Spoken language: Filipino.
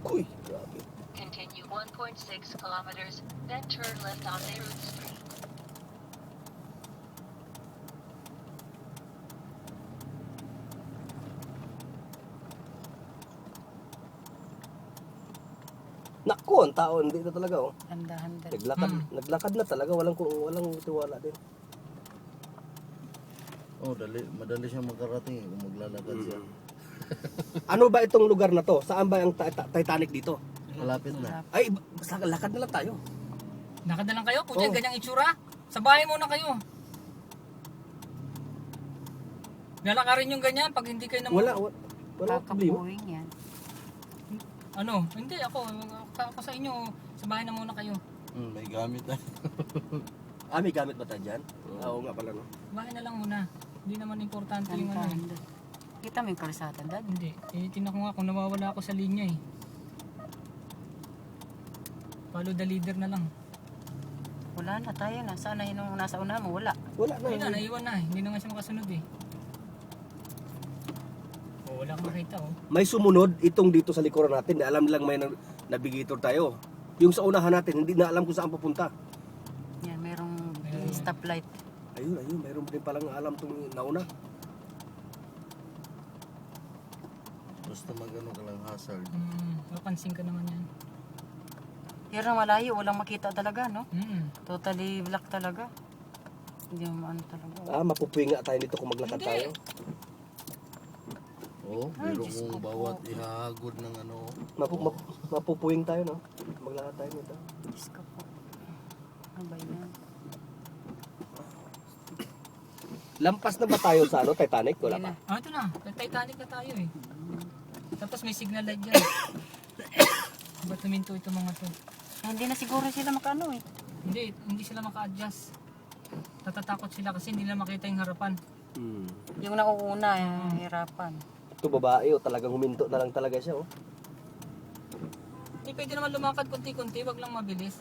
Uy, grabe. Continue 1.6 kilometers, then turn left on Beirut Street. Naku, ang tao, hindi na talaga, oh. Handa-handa. Naglakad na talaga, walang tiwala din. Oh, madali siya magkarating kung maglalakad siya. Ano ba itong lugar na to? Saan ba ang Titanic dito? Malapit na. Ay, basta lakad na lang tayo. Lakad na lang kayo? Puti, Oh. ganyang itsura. Sa bahay muna kayo. Lalakarin yung ganyan pag hindi kayo naman. Wala problema. Kakapuwing yan. Ano? Hindi, ako sa inyo. Sa bahay na muna kayo. May gamit na. May gamit ba tayo dyan? Oo nga pala, no? Bahay na lang muna. Hindi naman importante yung ano. Handa-handa. Kita mo yung karisata, Dad? Hindi. Tinitingnan ko nga kung nawawala ako sa linya eh. Follow the leader na lang. Wala na, tayo na. Sana yun ang nasa una mo, wala. Wala na. Ayun na, naiwan na. Hindi na nga siya makasunod eh. Oh, wala akong makita oh. May sumunod itong dito sa likuran natin. Alam nilang may navigator tayo. Yung sa unahan natin, hindi na alam kung saan pupunta. Yan, merong Meron. stoplight. Ayun, mayroon din palang alam itong nauna. Basta magano ka lang hazard. Mapansin ka naman yan. Pero malayo, walang makita talaga, no? Totally. Totally black talaga. Hindi mo ano talaga. Mapupuwi nga tayo dito kung maglakad Hindi. tayo. Oh, Ay, pero Diyos kung ko bawat po. ihahagod ng ano. Mapupuwing tayo, no? Maglakad tayo nito. Diyos ko po. Ano ba yan? Lampas na ba tayo sa Titanic? Wala Hindi pa. na. Ito na. Titanic na tayo eh. Tapos may signal light dyan. Ba't tuminto ito mga to? Hindi na siguro sila makano eh. Hindi sila maka-adjust. Natatakot sila kasi hindi nila makita yung harapan. Yung nauuna, hirapan. Ito babae, talagang huminto na lang talaga siya, oh. Hindi pwede naman lumakad kunti-kunti, wag lang mabilis.